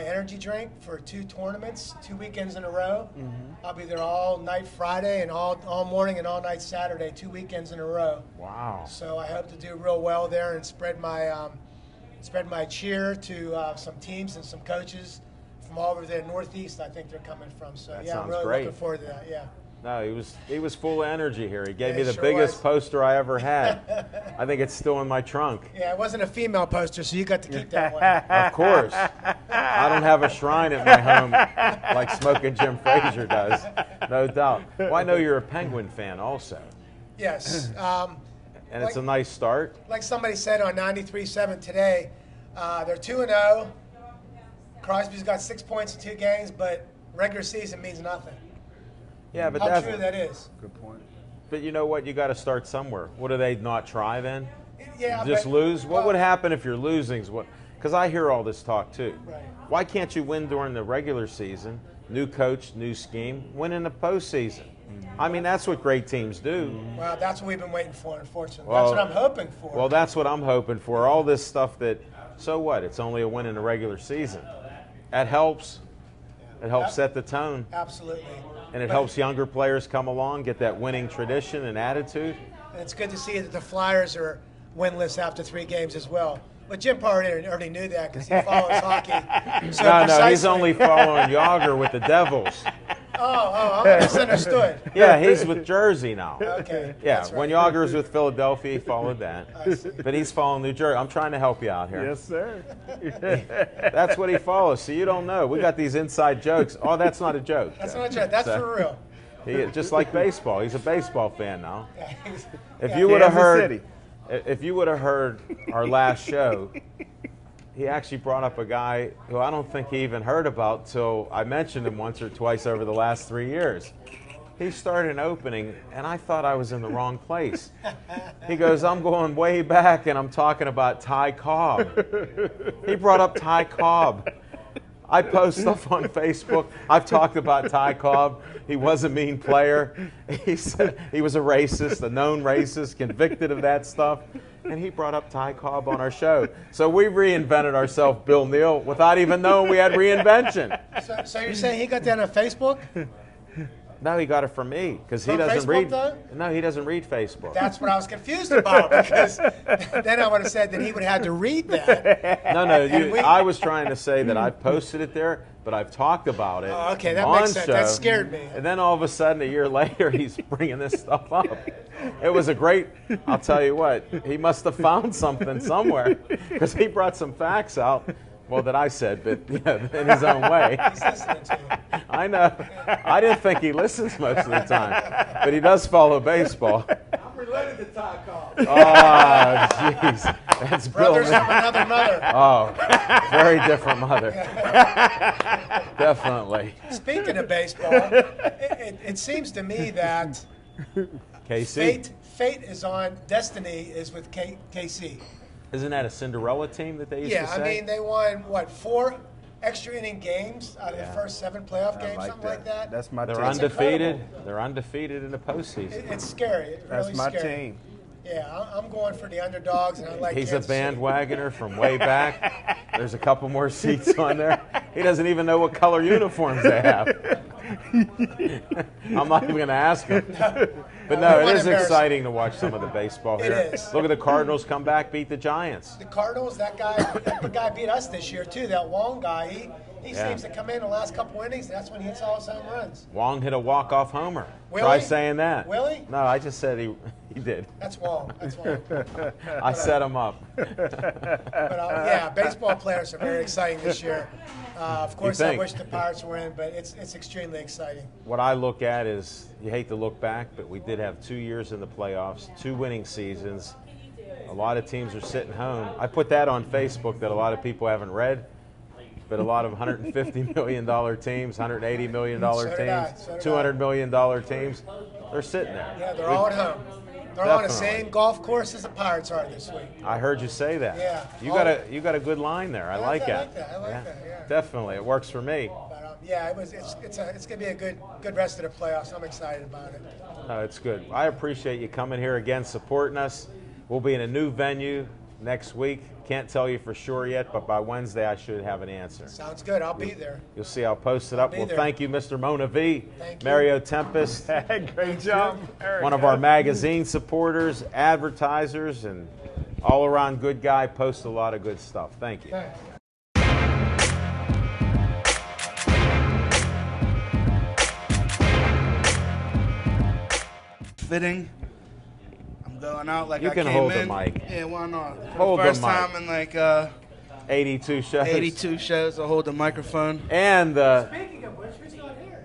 energy drink for 2 tournaments, 2 weekends in a row. Mm-hmm. I'll be there all night Friday and all morning and all night Saturday, 2 weekends in a row. Wow. So I hope to do real well there and spread my cheer to some teams and some coaches from all over the Northeast. I think they're coming from. So That yeah, I'm sounds really great. looking forward to that. Yeah. No, he was full of energy here. He gave Yeah, me he the sure biggest was. poster I ever had. I think it's still in my trunk. Yeah, it wasn't a female poster, so you got to keep that one. Of course. I don't have a shrine at my home like Smoking Jim Frazier does, no doubt. Well, I know you're a Penguin fan also, Yes. and it's a nice start. Like somebody said on 93.7 today, they're 2-0. Crosby's got 6 points in 2 games, but regular season means nothing. Yeah, but How true that is. Good point. But you know what? You got to start somewhere. What do they not try then? Yeah, Just but- lose? What well, would happen if you're losing? Because I hear all this talk too. Right. Why can't you win during the regular season? New coach, new scheme, win in the postseason. I mean, that's what great teams do. Well, that's what we've been waiting for, unfortunately. Well, that's what I'm hoping for. Well, that's what I'm hoping for. All this stuff that, so what? It's only a win in the regular season. That helps. It helps set the tone. Absolutely. And it But- helps younger players come along, get that winning tradition and attitude. And it's good to see that the Flyers are winless after 3 games as well. But Jim already knew that because he follows hockey. So No, precisely. he's only following Yager with the Devils. Oh, I misunderstood. Yeah, he's with Jersey now. Okay. Yeah, that's when right. Yager was with Philadelphia, he followed that. I see. But he's following New Jersey. I'm trying to help you out here. Yes, sir. That's what he follows. So you don't know. We got these inside jokes. Oh, that's not a joke. That's not true. That's So- for real. Just like baseball. He's a baseball fan now. Yeah, If yeah. you would have Kansas heard, City. if you would have heard our last show, he actually brought up a guy who I don't think he even heard about till I mentioned him once or twice over the last 3 years. He started an opening, and I thought I was in the wrong place. He goes, I'm going way back, and I'm talking about Ty Cobb. He brought up Ty Cobb. I post stuff on Facebook. I've talked about Ty Cobb. He was a mean player. He said he was a racist, a known racist, convicted of that stuff. And he brought up Ty Cobb on our show. So we reinvented ourselves, Bill Neal, without even knowing we had reinvention. So you're saying he got that on Facebook? No, he got it from me because he From doesn't Facebook, read. though? No, he doesn't read Facebook. That's what I was confused about because then I would have said that he would have had to read that. No, And we- I was trying to say that I posted it there, but I've talked about it. Oh, okay, that on makes sense. show. That scared me. And then all of a sudden, a year later, he's bringing this stuff up. It was a great. I'll tell you what. He must have found something somewhere because he brought some facts out. Well, that I said, but in his own way. He's listening to you. I know. I didn't think he listens most of the time, but he does follow baseball. I'm related to Ty Cobb. Oh, jeez. That's Bill. Brothers from another mother. Oh, very different mother. Definitely. Speaking of baseball, it seems to me that KC. fate is on. Destiny is with KC. Isn't that a Cinderella team that they used to Yeah, say? I mean they won what 4 extra inning games out of Yeah. the first 7 playoff I games, like something like that. That's my They're team. That's undefeated. incredible. They're undefeated in the postseason. It's scary. It's That's really my scary. team. Yeah, I'm going for the underdogs, and I like. He's a Kansas City. bandwagoner from way back. There's a couple more seats on there. He doesn't even know what color uniforms they have. I'm not even going to ask him. But no, it What is embarrassing. exciting to watch some of the baseball It here. is. Look at the Cardinals come back, beat the Giants. The Cardinals, the guy beat us this year too. That Wong guy, he Yeah. seems to come in the last couple innings. And that's when he hits all his home runs. Wong hit a walk-off homer. Will Try he? saying that. Will he? No, I just said he did. That's Wong. That's Wong. I set him up. But yeah, baseball players are very exciting this year. Of course, I think? wish the Pirates were in, but it's extremely exciting. What I look at is, you hate to look back, but we did have 2 years in the playoffs, 2 winning seasons. A lot of teams are sitting home. I put that on Facebook that a lot of people haven't read, but a lot of $150 million teams, $180 million So did I. teams, So did I. $200 million teams, they're sitting there. Yeah, they're all at home. They're on the Definitely. same golf course as the Pirates are this week. I heard you say that. Yeah. You got a good line there. I Yeah, like I it. like that. I like that, yeah. Definitely, it works for me. But yeah, it's going to be a good rest of the playoffs. I'm excited about it. It's good. I appreciate you coming here again, supporting us. We'll be in a new venue next week. Can't tell you for sure yet, but by Wednesday I should have an answer. Sounds good. I'll be there. You'll see I'll post it up. be Well, there. thank you, Mr. Mona V, Thank you. Mario Tempest, Great job, Eric. one of our magazine supporters, advertisers, and all-around good guy. Posts a lot of good stuff. Thank you. Thanks. Fitting. I'm going out like You I can came hold the in. mic. Yeah, why not? For Hold the the first mic. time in like 82 shows. 82 shows, I'll hold the microphone. And Speaking of which, who's not here?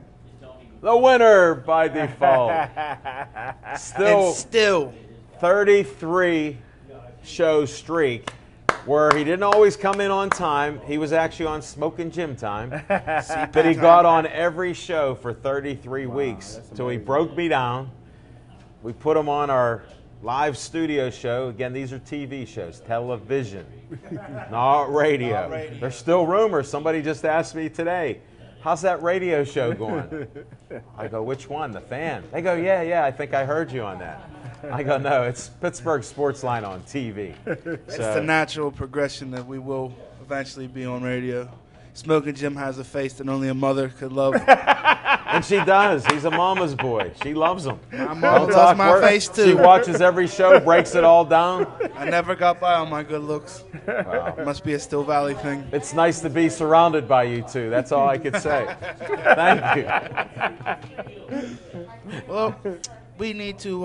the winner by default. And Still still, 33 show streak. where he didn't always come in on time. He was actually on Smoking Jim time. But he got on every show for 33 weeks till he broke me down. We put him on our live studio show. Again, these are TV shows, television, not radio. There's still rumors. Somebody just asked me today, how's that radio show going? I go, which one? The Fan. They go, yeah, I think I heard you on that. I go, no, it's Pittsburgh Sportsline on TV. It's the natural progression that we will eventually be on radio. Smoking Jim has a face that only a mother could love. And she does. He's a mama's boy. She loves him. My mom loves my face, too. She watches every show, breaks it all down. I never got by on my good looks. Wow. Must be a Still Valley thing. It's nice to be surrounded by you two. That's all I could say. Thank you. Well, we need to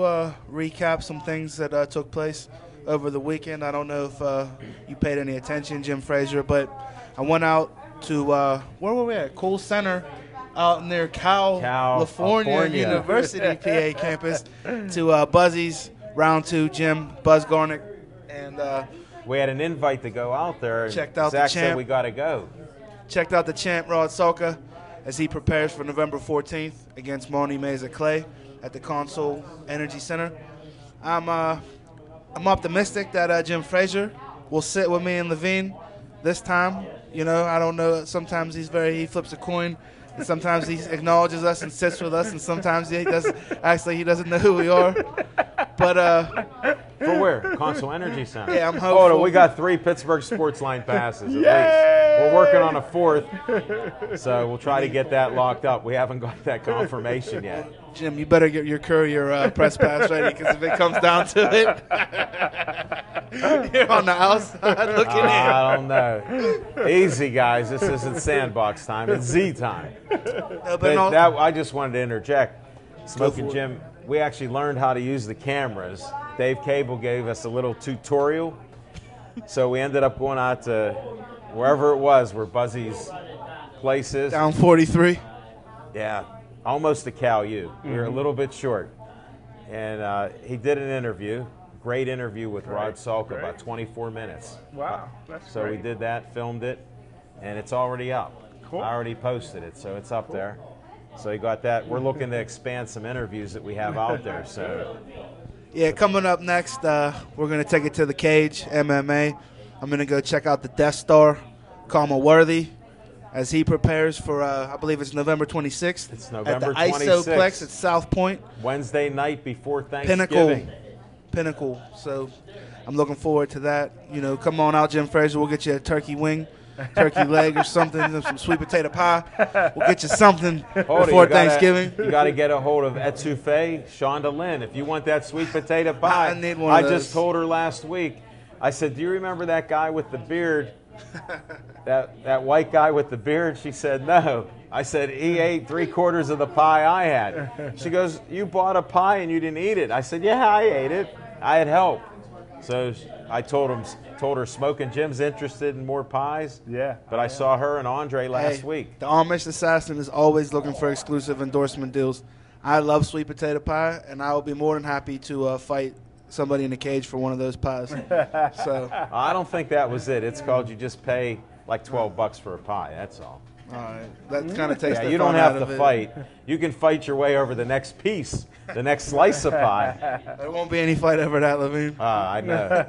recap some things that took place over the weekend. I don't know if you paid any attention, Jim Frazier, but I went out to, where were we at? Cole Center out near California University, PA campus, to Buzzy's Round 2 Gym, Buzz Garnick. And we had an invite to go out there. And checked out Zach the champ. said we got to go. Checked out the champ, Rod Salka, as he prepares for November 14th against Monty Meza Clay at the Console Energy Center. I'm optimistic that Jim Frazier will sit with me and Levine this time. You know, I don't know. Sometimes he flips a coin, and sometimes he acknowledges us and sits with us, and sometimes he doesn't know who we are. But for where? Console Energy Center. Yeah, I'm hopeful. Oh, no, we got 3 Pittsburgh Sportsline passes at least. We're working on a 4th, so we'll try to get that locked up. We haven't got that confirmation yet. Jim, you better get your courier press pass ready, because if it comes down to it, you're on the outside looking in. I don't know. Easy, guys. This isn't sandbox time. It's Z time. I just wanted to interject. Smoking Jim, we actually learned how to use the cameras. Dave Cable gave us a little tutorial. So we ended up going out to wherever it was where Buzzy's place is. Down 43. Yeah, almost to Cal U. We were a little bit short. And he did an interview, great interview with Rod Salka, about 24 minutes. Wow, that's So great. we did that, filmed it, and it's already up. Cool. I already posted it, so it's up there. So you got that. We're looking to expand some interviews that we have out there. So Yeah, coming up next, we're going to take it to the cage, MMA. I'm going to go check out the Death Star, Kama Worthy, as he prepares for, I believe it's November 26th. It's November at the 26th. Isoplex at South Point. Wednesday night before Thanksgiving. Pinnacle. So I'm looking forward to that. You know, come on out, Jim Frazier. We'll get you a turkey wing, turkey leg or something, some sweet potato pie. We'll get you something before Thanksgiving. You got to get a hold of Etouffee, Shonda Lynn. If you want that sweet potato pie, I need one of those. just told her last week. I said, do you remember that guy with the beard? that white guy with the beard? She said, no. I said, he ate 3/4 of the pie I had. She goes, you bought a pie and you didn't eat it. I said, yeah, I ate it. I had help. So I told her Smoking Jim's interested in more pies. Yeah. But I saw her and Andre last week. The Amish Assassin is always looking for exclusive endorsement deals. I love sweet potato pie, and I will be more than happy to fight somebody in a cage for one of those pies. So I don't think that was it. It's called you just pay like $12 for a pie. That's all. all right, that kind of takes Yeah, the you don't fun have out to of it. fight. You can fight your way over the next piece, the next slice of pie. There won't be any fight over that, Levine. I know.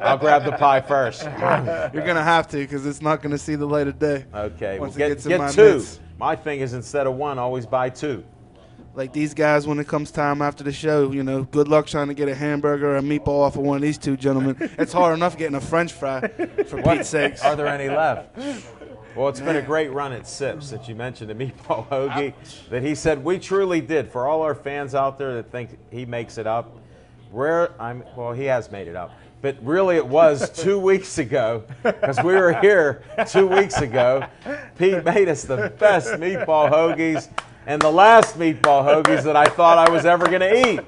I'll grab the pie first. You're gonna have to, because it's not gonna see the light of day. Okay, Once it well, gets in my get 2. mitts. My thing is instead of 1, always buy 2. Like these guys, when it comes time after the show, you know, good luck trying to get a hamburger or a meatball off of one of these 2 gentlemen. It's hard enough getting a French fry, for Pete's sakes. Are there any left? Well, it's been a great run at Sips that you mentioned, the meatball hoagie, that he said we truly did. For all our fans out there that think he makes it up, well, he has made it up. But really it was 2 weeks ago, because we were here 2 weeks ago. Pete made us the best meatball hoagies and the last meatball hoagies that I thought I was ever going to eat.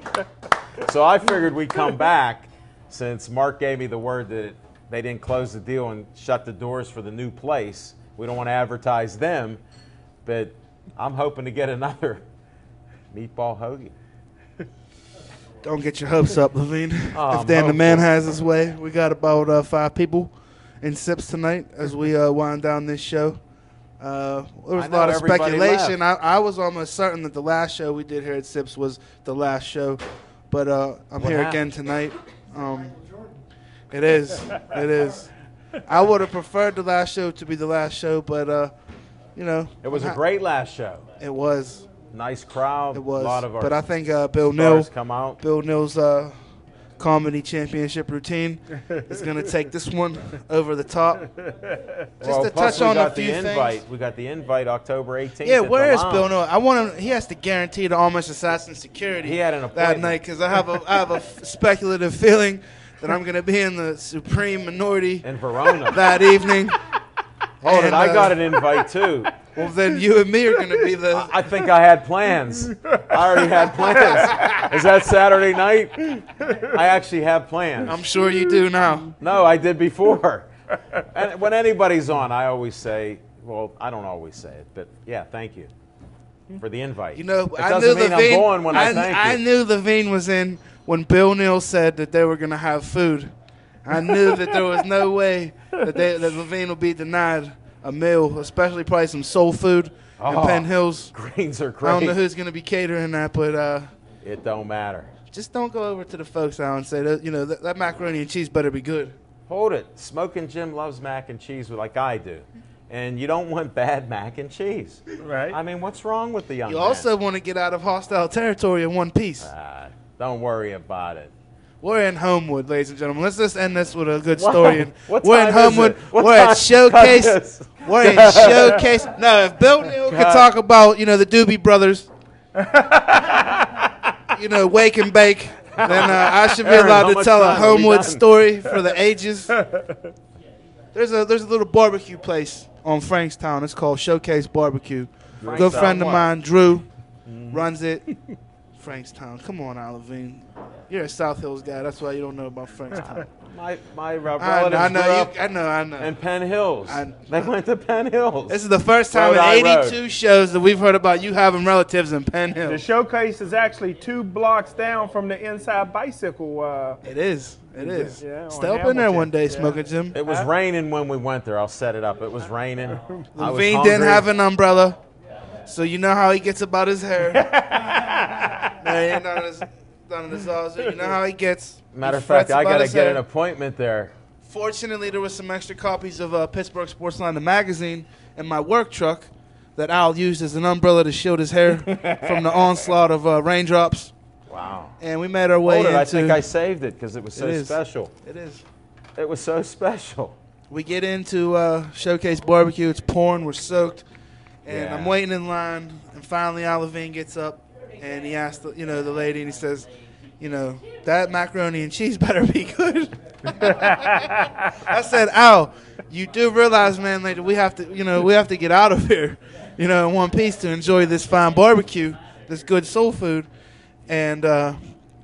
So I figured we'd come back, since Mark gave me the word that they didn't close the deal and shut the doors for the new place. We don't want to advertise them, but I'm hoping to get another meatball hoagie. Don't get your hopes up, Levine. Oh, if Dan the Man hopeful. has his way, we got about 5 people in sips tonight as we wind down this show. There was I a know lot of everybody speculation. left. I was almost certain that the last show we did here at Sips was the last show, but I'm What here happened? again tonight. It is. It is. I would have preferred the last show to be the last show, but you know, It was a great last show. It was. Nice crowd. It was. A lot of our But I think Bill Nill, stars come out. Bill Nill's comedy championship routine is going to take this one over the top. Just to plus touch we on a got the few invite. things. We got the invite October 18th. Yeah, at where the is Lounge. Bill Nill? I want him. He has to guarantee the Amish assassin security. He had an that appointment. night because I have a speculative feeling that I'm going to be in the supreme minority In Verona. that evening. Hold it, And, I got an invite too. Well, then you and me are going to be the. I think I had plans. I already had plans. Is that Saturday night? I actually have plans. I'm sure you do now. No, I did before. And when anybody's on, I always say, well, I don't always say it, but yeah, thank you for the invite. You know, it I doesn't knew mean Levine. I'm going when I thank I you. knew Levine was in when Bill Nill said that they were going to have food. I knew that there was no way that Levine would be denied a meal, especially probably some soul food in Penn Hills. Greens are I great. don't know who's going to be catering that, but It don't matter. just don't go over to the folks now and say that that macaroni and cheese better be good. Hold it. Smoking Jim loves mac and cheese like I do. And you don't want bad mac and cheese. Right. I mean, what's wrong with the young You man? also want to get out of hostile territory in one piece. Don't worry about it. We're in Homewood, ladies and gentlemen. Let's just end this with a good story. And What we're in time is Homewood. it? What We're at time? Showcase. Cut this. We're in Showcase. No, if Bill Nill could talk about, the Doobie Brothers, wake and bake, then I should be Aaron, allowed how to much tell a time have we Homewood done? story for the ages. There's a little barbecue place on Frankstown. It's called Showcase Barbecue. Good friend of what? mine, Drew, runs it. Frankstown. Come on, Al Levine. You're a South Hills guy. That's why you don't know about Frankstown. My relatives I grew up know. in Penn Hills. I- They went to Penn Hills. This is the first time Rhode in Island 82 shows that we've heard about you having relatives in Penn The Hill. showcase is actually 2 blocks down from the Inside Bicycle. It is. It is. Yeah, on Stay up in there Hamilton. one day, Yeah. Smoking Jim. It was raining when we went there. I'll set it up. It was raining. I was Levine didn't hungry. have an umbrella, so you know how he gets about his hair. There ain't none of this also. You know how he gets. Matter of He fact, frets I about got to his get hair. an appointment there. Fortunately, there was some extra copies of Pittsburgh Sportsline, the magazine, in my work truck that Al used as an umbrella to shield his hair from the onslaught of raindrops. Wow. And we made our way Hold it. into. I think I saved it because it was so It is. special. It is. It was so special. We get into Showcase Barbecue. It's pouring. We're soaked. And Yeah. I'm waiting in line. And finally, Al Levine gets up. And he asks the lady, and he says, that macaroni and cheese better be good. I said, Al, you do realize, man, like, we have to get out of here, in one piece to enjoy this fine barbecue, this good soul food. And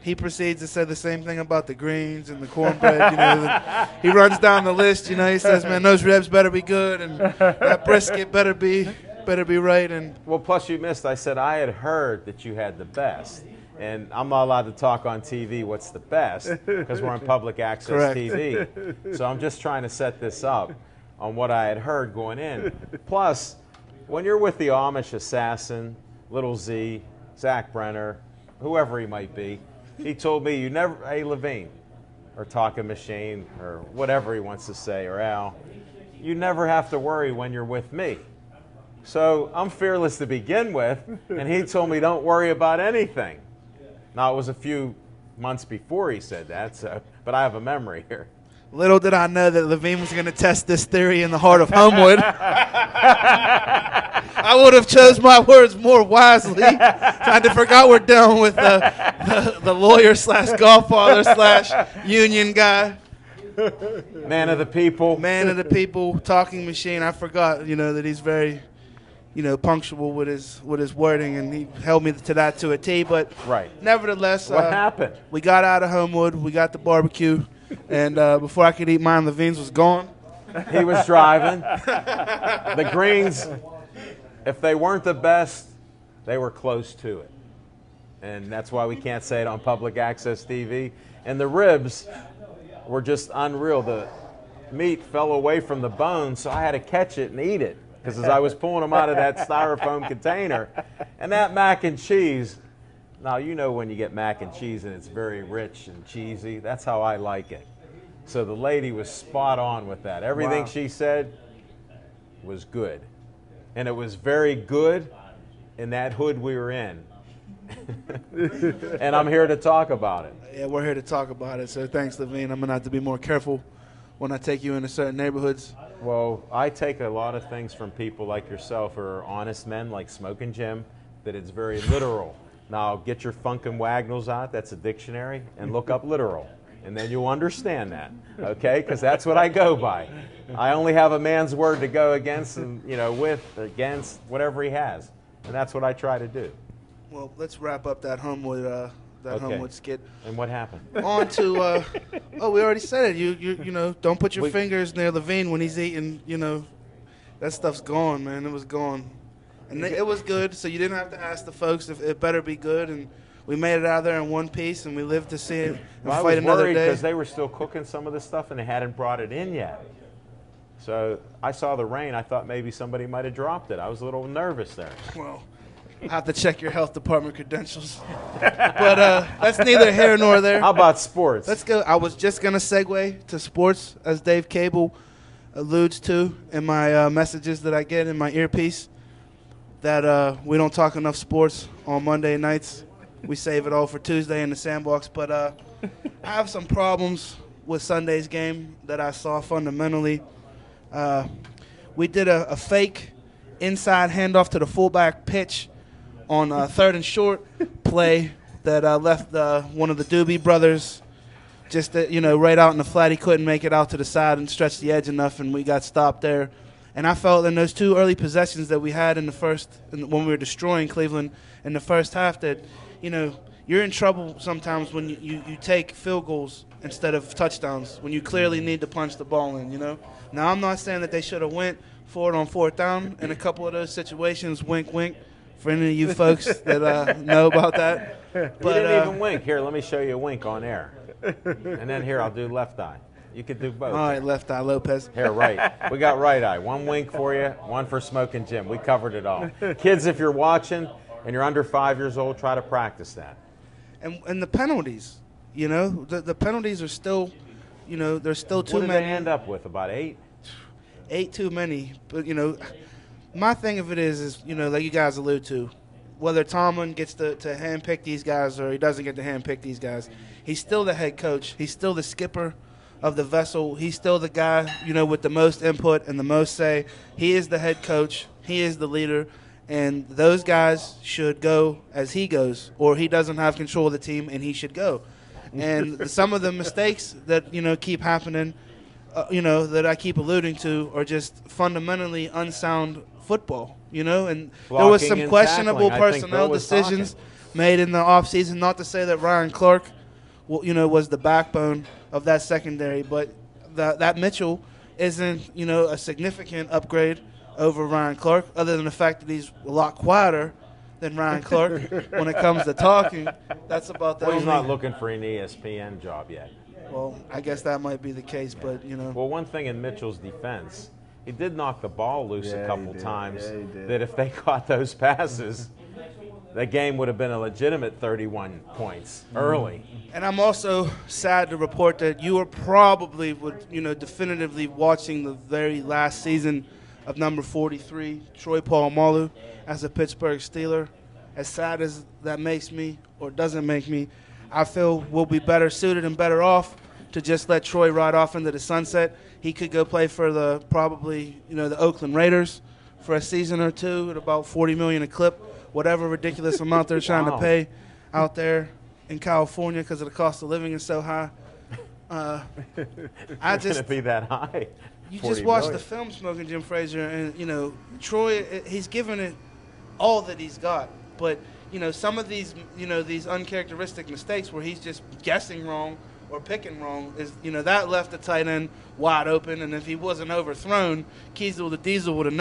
he proceeds to say the same thing about the greens and the cornbread. He runs down the list. He says, man, those ribs better be good, and that brisket better be right. And Well, plus you missed. I said I had heard that you had the best. And I'm not allowed to talk on TV what's the best because we're on public access Correct. TV. So I'm just trying to set this up on what I had heard going in. Plus, when you're with the Amish assassin, Little Z, Zach Brenner, whoever he might be, he told me you never, hey Levine, or Talking Machine, or whatever he wants to say, or Al, you never have to worry when you're with me. So I'm fearless to begin with, and he told me don't worry about anything. Now, it was a few months before he said that, but I have a memory here. little did I know that Levine was going to test this theory in the heart of Homewood. I would have chose my words more wisely. I forgot we're dealing with the lawyer / godfather / union guy. Man of the people. Man of the people, talking machine. I forgot, that he's very, punctual with his wording, and he held me to that to a T. But Right. nevertheless, What happened? we got out of Homewood. We got the barbecue, and before I could eat mine, Levine's was gone. He was driving. The greens, if they weren't the best, they were close to it. And that's why we can't say it on public access TV. And the ribs were just unreal. meat fell away from the bone, so I had to catch it and eat it. Because as I was pulling them out of that styrofoam container, and that mac and cheese, now you know when you get mac and cheese and it's very rich and cheesy, that's how I like it. So the lady was spot on with that. Everything she said was good. And it was very good in that hood we were in. And I'm here to talk about it. Yeah, we're here to talk about it. So thanks, Levine. I'm going to have to be more careful when I take you into certain neighborhoods. Well, I take a lot of things from people like yourself who are honest men like Smoking Jim, that it's very literal. Now, get your Funkin' Wagnalls out, that's a dictionary, and look up literal. And then you'll understand that, okay? Because that's what I go by. I only have a man's word to go against and, with, against, whatever he has. And that's what I try to do. Well, let's wrap up that Homewood Homewood skit. And what happened? On to, we already said it. You don't put your fingers near Levine when he's eating, that stuff's gone, man. It was gone. And it was good, so you didn't have to ask the folks if it better be good. And we made it out there in one piece, and we lived to see it and fight another day. I was worried because they were still cooking some of this stuff, and they hadn't brought it in yet. So I saw the rain. I thought maybe somebody might have dropped it. I was a little nervous there. Well, I have to check your health department credentials. But that's neither here nor there. How about sports? Let's go. I was just going to segue to sports, as Dave Cable alludes to in my messages that I get in my earpiece, that we don't talk enough sports on Monday nights. We save it all for Tuesday in the sandbox. But I have some problems with Sunday's game that I saw fundamentally. We did a fake inside handoff to the fullback pitch on third and short play that left one of the Doobie brothers just right out in the flat. He couldn't make it out to the side and stretch the edge enough, and we got stopped there. And I felt in those two early possessions that we had in the first, when we were destroying Cleveland in the first half, that you're in trouble sometimes when you take field goals instead of touchdowns, when you clearly need to punch the ball in. Now, I'm not saying that they should have went for it on fourth down in a couple of those situations. Wink, wink, for any of you folks that know about that. But you didn't even wink. Here, let me show you a wink on air. And then here, I'll do left eye. You could do both. All right, left eye, Lopez. Here, right. We got right eye. One wink for you, one for Smoking Jim. We covered it all. Kids, if you're watching and you're under 5 years old, try to practice that. And the penalties, the penalties are still, there's still too many. What did they end up with, about 8? 8 too many. But, my thing of it is like you guys allude to, whether Tomlin gets to handpick these guys or he doesn't get to handpick these guys, he's still the head coach. He's still the skipper of the vessel. He's still the guy, with the most input and the most say. He is the head coach. He is the leader. And those guys should go as he goes, or he doesn't have control of the team and he should go. And some of the mistakes that, keep happening, that I keep alluding to are just fundamentally unsound football, and blocking, there was some questionable tackling. personnel decisions made in the offseason. Not to say that Ryan Clark, was the backbone of that secondary, but that Mitchell isn't, a significant upgrade over Ryan Clark, other than the fact that he's a lot quieter than Ryan Clark when it comes to talking. That's about that. Well, he's not looking for an ESPN job yet. Well, I guess that might be the case, but Well, one thing in Mitchell's defense, he did knock the ball loose a couple times. That if they caught those passes, the game would have been a legitimate 31 points early. And I'm also sad to report that you were probably, definitively watching the very last season of number 43, Troy Polamalu, as a Pittsburgh Steeler. As sad as that makes me, or doesn't make me, I feel we'll be better suited and better off to just let Troy ride off into the sunset. He could go play for the Oakland Raiders for a season or two at about $40 million a clip, whatever ridiculous amount they're trying to pay out there in California because of the cost of living is so high. It's going to be that high. You just watch the film, Smoking Jim Frazier, and Troy. He's given it all that he's got, but some of these these uncharacteristic mistakes where he's just guessing wrong or picking wrong is that left the tight end wide open, and if he wasn't overthrown, Kiesel the Diesel would have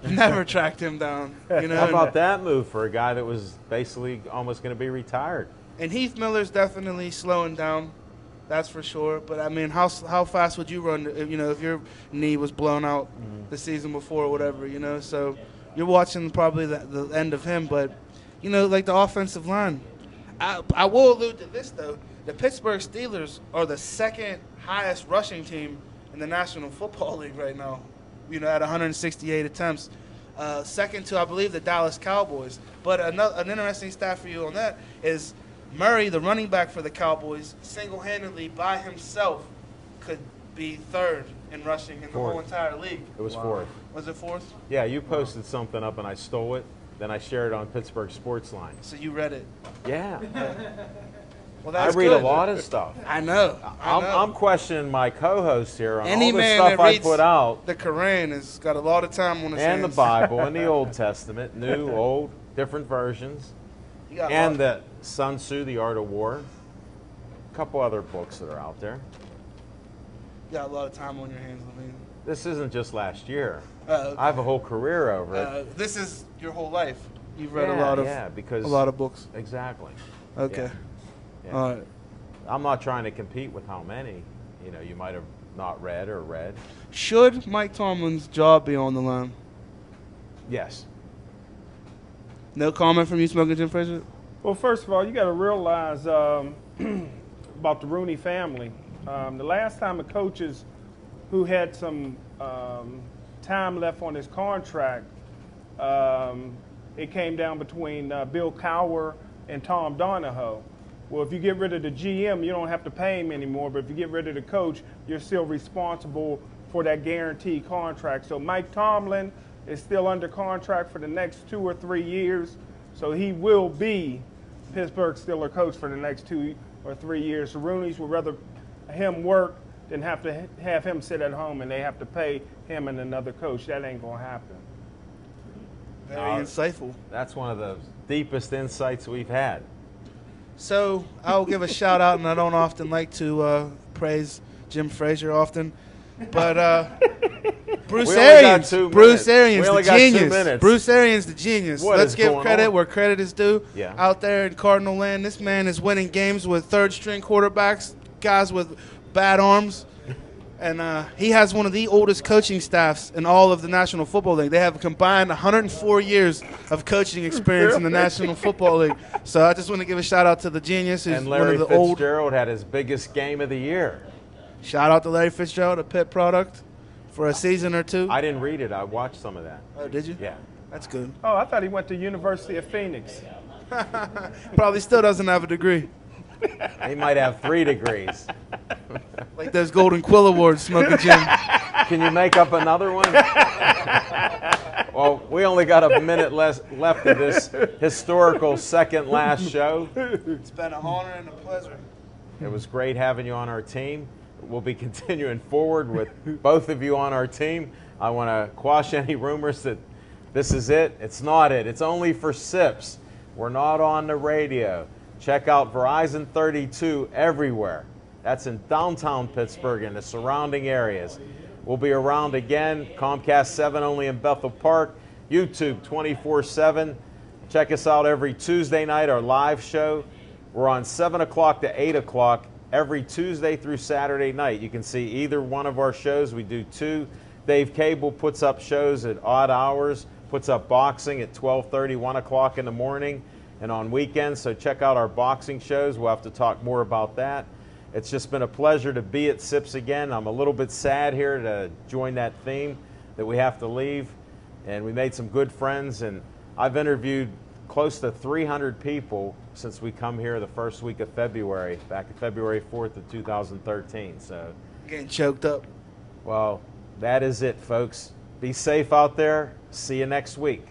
never tracked him down. How about that move for a guy that was basically almost going to be retired? And Heath Miller's definitely slowing down That's for sure. But, I mean, how fast would you run, if your knee was blown out the season before or whatever, So you're watching probably the end of him. But, like the offensive line. I will allude to this, though. The Pittsburgh Steelers are the second highest rushing team in the National Football League right now, at 168 attempts. Second to, I believe, the Dallas Cowboys. But an interesting stat for you on that is Murray, the running back for the Cowboys, single-handedly by himself could be third in rushing in the whole entire league. It was fourth. Was it fourth? Yeah, you posted something up and I stole it. Then I shared it on Pittsburgh Sportsline. So you read it. Yeah. Well, I that's read good. a lot of stuff. I know. I'm questioning my co-host here on Any all the man stuff that I reads put out. the Quran has got a lot of time on his And the hands. Bible and the Old Testament, new, old, different versions. You got a And lot. the Sun Tzu, The Art of War. A couple other books that are out there. You got a lot of time on your hands, Levine. This isn't just last year. Okay. I have a whole career over it. This is your whole life. You've read a lot of books. Exactly. Okay. Yeah. All right. I'm not trying to compete with how many you might have not read or read. Should Mike Tomlin's job be on the line? Yes. No comment from you, Smoking Jim Frazier? Well, first of all, you got to realize about the Rooney family. The last time a coaches who had some time left on his contract, it came down between Bill Cowher and Tom Donahoe. Well, if you get rid of the GM, you don't have to pay him anymore. But if you get rid of the coach, you're still responsible for that guaranteed contract. So Mike Tomlin is still under contract for the next 2 or 3 years. So he will be Pittsburgh Steelers coach for the next 2 or 3 years. The Rooneys would rather him work than have to have him sit at home and they have to pay him and another coach. That ain't going to happen. Very insightful. That's one of the deepest insights we've had. So I'll give a shout out, and I don't often like to praise Jim Frazier often, but Bruce Arians, the genius. Bruce Arians, the genius. Let's give credit where credit is due. Yeah. Out there in Cardinal land, this man is winning games with third-string quarterbacks, guys with bad arms. And he has one of the oldest coaching staffs in all of the National Football League. They have combined 104 years of coaching experience in the National Football League. So I just want to give a shout-out to the genius. Who's And Larry one of the Fitzgerald had his biggest game of the year. Shout out to Larry Fitzgerald, a Pitt product, for a season or two. I didn't read it. I watched some of that. Oh, did you? Yeah. That's good. Oh, I thought he went to University of Phoenix. Probably still doesn't have a degree. He might have 3 degrees. Like those Golden Quill Awards, Smoking Jim. Can you make up another one? Well, we only got a minute left of this historical second last show. It's been an honor and a pleasure. It was great having you on our team. We'll be continuing forward with both of you on our team. I want to quash any rumors that this is it. It's not it. It's only for SIPs. We're not on the radio. Check out Verizon 32 everywhere. That's in downtown Pittsburgh and the surrounding areas. We'll be around again. Comcast 7 only in Bethel Park. YouTube 24/7. Check us out every Tuesday night, our live show. We're on 7 o'clock to 8 o'clock every Tuesday through Saturday night. You can see either one of our shows. We do 2. Dave Cable puts up shows at odd hours, puts up boxing at 12:30, 1 o'clock in the morning, and on weekends. So check out our boxing shows. We'll have to talk more about that. It's just been a pleasure to be at SIPS again. I'm a little bit sad here to join that theme that we have to leave. And we made some good friends, and I've interviewed close to 300 people since we come here the first week of February, back to February 4th of 2013. So, Getting choked up. well, that is it, folks. Be safe out there. See you next week.